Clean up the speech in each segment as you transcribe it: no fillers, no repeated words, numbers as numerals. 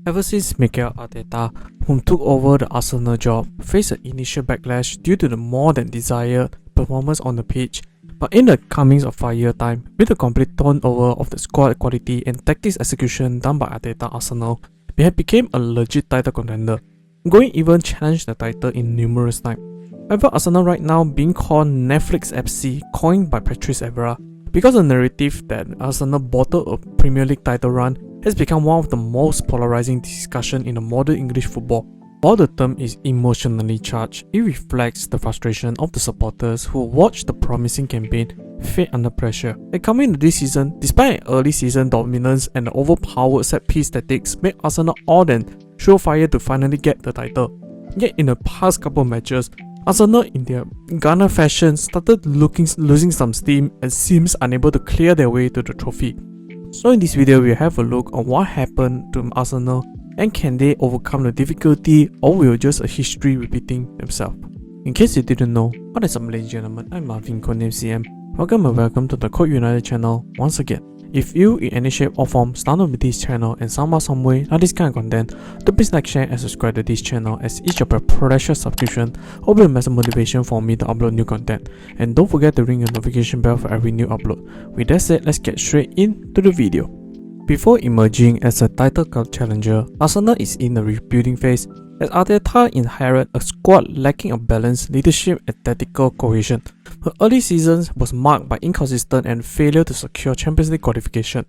Ever since Mikel Arteta, whom took over the Arsenal job, faced an initial backlash due to the more than desired performance on the pitch, but in the coming of 5-year time, with the complete turnover of the squad quality and tactics execution done by Arteta Arsenal, they had become a legit title contender, going even challenge the title in numerous times. However, Arsenal right now being called Netflix FC, coined by Patrice Evra, because the narrative that Arsenal bottled a Premier League title run has become one of the most polarizing discussion in the modern English football. While the term is emotionally charged, it reflects the frustration of the supporters who watched the promising campaign fade under pressure. And coming into this season, despite an early season dominance and the overpowered set-piece tactics made Arsenal all than surefire to finally get the title. Yet in the past couple of matches, Arsenal in their Ghana fashion started losing some steam and seems unable to clear their way to the trophy. So in this video, we'll have a look on what happened to Arsenal and can they overcome the difficulty, or will just a history repeating themselves. In case you didn't know, what is up ladies and gentlemen, I'm Marvin, codename CM. Welcome to the Code United channel once again. If you in any shape or form started with this channel and somehow some way like this kind of content, then please like, share and subscribe to this channel, as each of your precious subscription will be a massive motivation for me to upload new content. And don't forget to ring your notification bell for every new upload. With that said, let's get straight into the video. Before emerging as a title cup challenger, Arsenal is in a rebuilding phase as Arteta inherited a squad lacking a balanced leadership and tactical cohesion. Her early seasons was marked by inconsistent and failure to secure Champions League qualification.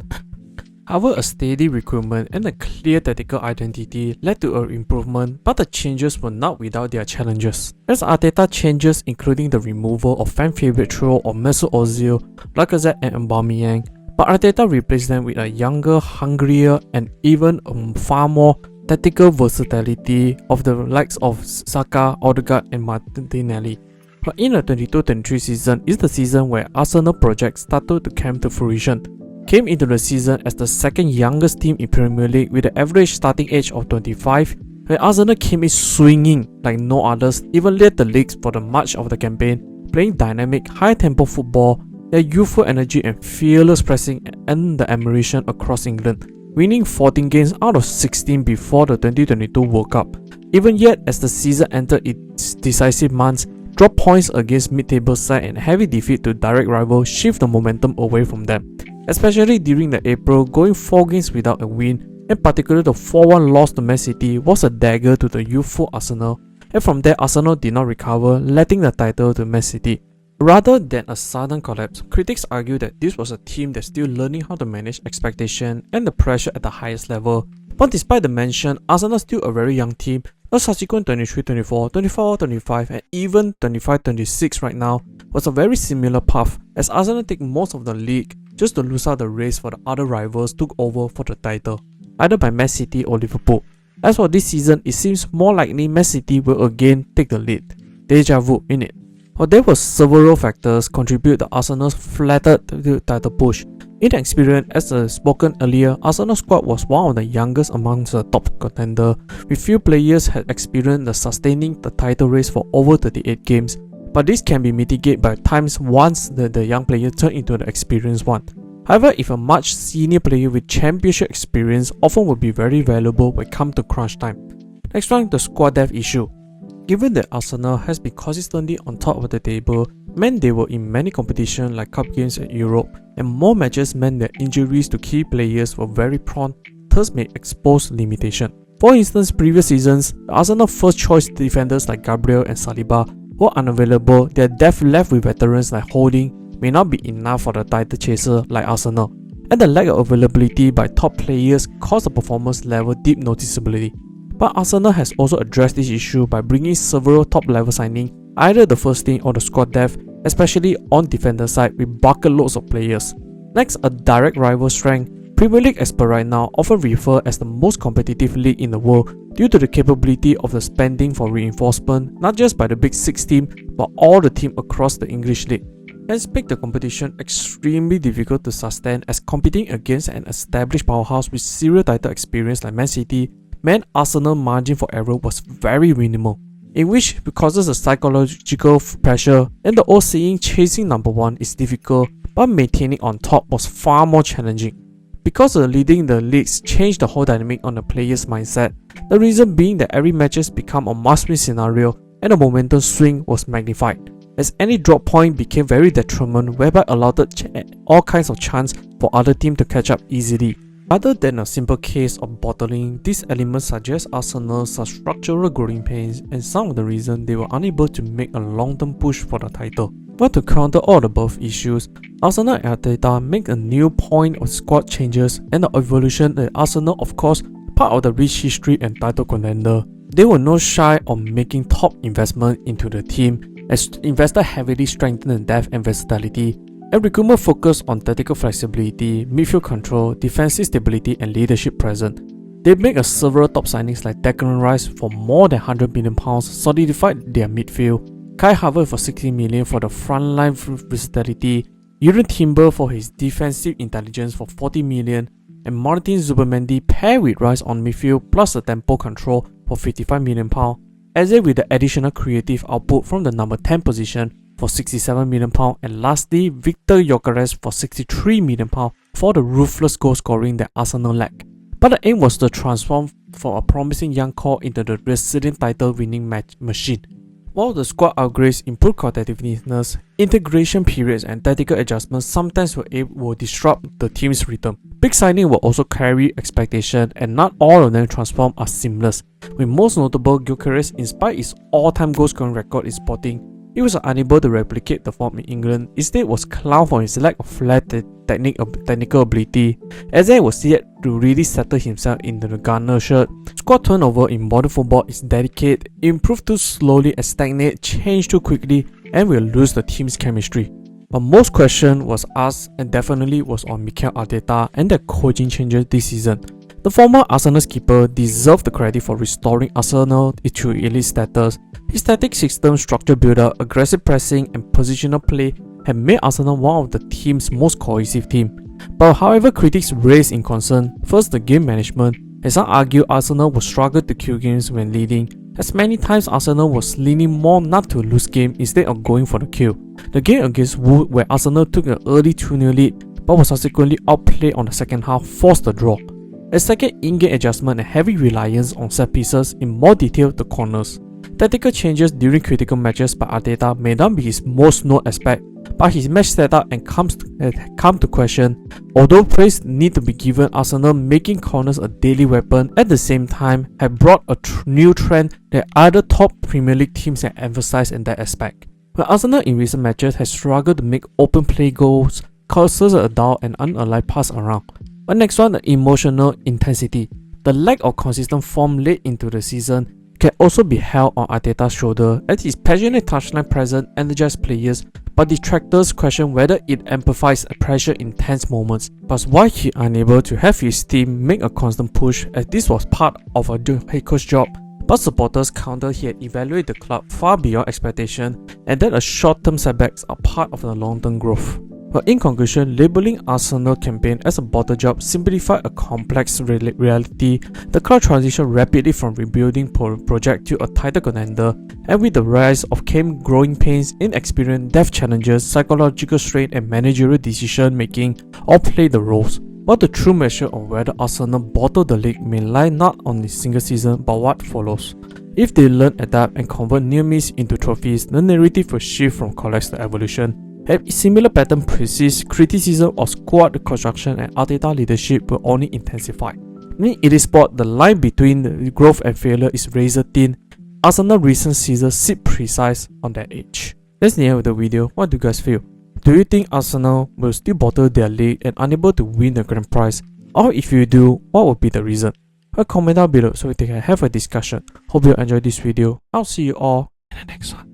However, a steady recruitment and a clear tactical identity led to an improvement, but the changes were not without their challenges. As Arteta changes including the removal of fan favourite trio of Mesut Ozil, Lacazette and Aubameyang, but Arteta replaced them with a younger, hungrier and even far more tactical versatility of the likes of Saka, Odegaard and Martinelli. But in the 22-23 season is the season where Arsenal project started to come to fruition. Came into the season as the second youngest team in Premier League with an average starting age of 25, where Arsenal came in swinging like no others, even led the leagues for the much of the campaign, playing dynamic, high-tempo football, their youthful energy and fearless pressing and the admiration across England, winning 14 games out of 16 before the 2022 World Cup. Even yet, as the season entered its decisive months, drop points against mid-table side and heavy defeat to direct rivals shift the momentum away from them. Especially during the April, going 4 games without a win, and particularly the 4-1 loss to Man City was a dagger to the youthful Arsenal, and from there Arsenal did not recover, letting the title to Man City. Rather than a sudden collapse, critics argue that this was a team that's still learning how to manage expectation and the pressure at the highest level. But despite the mention, Arsenal is still a very young team. The subsequent 23-24, 24-25 and even 25-26 right now was a very similar path, as Arsenal take most of the league just to lose out the race for the other rivals took over for the title, either by Man City or Liverpool. As for this season, it seems more likely Man City will again take the lead. Deja vu, innit? But there were several factors contribute to Arsenal's flattered title push. Inexperienced, as spoken earlier, Arsenal's squad was one of the youngest amongst the top contender, with few players had experienced the sustaining the title race for over 38 games. But this can be mitigated by times once the young player turn into the experienced one. However, if a much senior player with championship experience often would be very valuable when it comes to crunch time. Next one, the squad depth issue. Given that Arsenal has been consistently on top of the table, meant they were in many competitions like cup games in Europe, and more matches meant that injuries to key players were very prone, thus may expose limitation. For instance, previous seasons, the Arsenal first choice defenders like Gabriel and Saliba were unavailable. Their depth left with veterans like Holding may not be enough for the title chaser like Arsenal, and the lack of availability by top players caused the performance level dip noticeably. But Arsenal has also addressed this issue by bringing several top-level signings, either the first team or the squad depth, especially on defender side with bucket loads of players. Next, a direct rival strength. Premier League as per right now often referred as the most competitive league in the world due to the capability of the spending for reinforcement, not just by the big 6 team, but all the teams across the English league. Hence make the competition extremely difficult to sustain, as competing against an established powerhouse with serial title experience like Man City meant Arsenal's margin for error was very minimal, in which it causes a psychological pressure, and the old saying chasing number 1 is difficult, but maintaining on top was far more challenging. because leading the leagues changed the whole dynamic on the players' mindset. The reason being that every matches become a must-win scenario and the momentum swing was magnified, as any drop point became very detrimental, whereby allowed all kinds of chance for other teams to catch up easily. Other than a simple case of bottling, these elements suggest Arsenal some structural growing pains and some of the reason they were unable to make a long-term push for the title. But to counter all the above issues, Arsenal and Arteta make a new point of squad changes and the evolution that Arsenal, of course, part of the rich history and title contender. They were not shy on making top investment into the team, as invested heavily strengthened depth and versatility, and recruitment focused on tactical flexibility, midfield control, defensive stability and leadership presence. They make several top signings like Declan Rice for more than £100 million, solidified their midfield, Kai Havertz for £60 million for the frontline versatility, Jurgen Timber for his defensive intelligence for £40 million, and Martin Zubimendi paired with Rice on midfield plus the tempo control for £55 million, as with the additional creative output from the number 10 position for £67 million, and lastly Victor Gyökeres for £63 million for the ruthless goal scoring that Arsenal lacked. But the aim was to transform from a promising young core into the resilient title winning machine. While the squad upgrades improve competitiveness, integration periods and tactical adjustments sometimes will disrupt the team's rhythm. Big signings will also carry expectation, and not all of them transform are seamless. With most notable, Gyökeres, in spite his all-time goal scoring record in Sporting, he was unable to replicate the form in England. Instead was clowned for his lack of flat technical ability, as he was yet to really settle himself into the Gunner shirt. Squad turnover in modern football is delicate, improve too slowly and stagnate, change too quickly, and will lose the team's chemistry. But most question was asked and definitely was on Mikel Arteta and their coaching changes this season. The former Arsenal keeper deserved the credit for restoring Arsenal to elite status. His tactic system, structure build-up, aggressive pressing and positional play have made Arsenal one of the team's most cohesive team. But however critics raised in concern, first the game management, as some argue Arsenal would struggle to kill games when leading, as many times Arsenal was leaning more not to lose game instead of going for the kill. The game against Wood, where Arsenal took an early 2-0 lead but was subsequently outplayed on the second half, forced the draw. A second in-game adjustment and heavy reliance on set pieces, in more detail the corners. Tactical changes during critical matches by Arteta may not be his most known aspect, but his match setup and come to question. Although praise need to be given, Arsenal making corners a daily weapon at the same time have brought a new trend that other top Premier League teams have emphasized in that aspect. When Arsenal in recent matches has struggled to make open play goals, causes a dull and unaligned pass around. But next one, the emotional intensity. The lack of consistent form late into the season can also be held on Arteta's shoulder, as his passionate touchline presence energizes players, but detractors question whether it amplifies pressure in tense moments. But why he unable to have his team make a constant push, as this was part of a head coach job. But supporters counter he had evaluated the club far beyond expectation, and that short-term setbacks are part of the long-term growth. But in conclusion, labeling Arsenal campaign as a bottle job simplified a complex reality. The club transitioned rapidly from rebuilding project to a title contender, and with the rise of came growing pains, inexperience, depth challenges, psychological strain and managerial decision making all played the roles. But the true measure of whether Arsenal bottled the league may lie not on the single season but what follows. If they learn, adapt and convert near miss into trophies, the narrative will shift from collapse to evolution. If a similar pattern persists, criticism of squad construction and Arteta leadership will only intensify. In elite sport, the line between the growth and failure is razor thin. Arsenal's recent season sit precise on that edge. That's the end of the video. What do you guys feel? Do you think Arsenal will still bottle their league and unable to win the grand prize? Or if you do, what would be the reason? Comment down below so we can have a discussion. Hope you enjoyed this video. I'll see you all in the next one.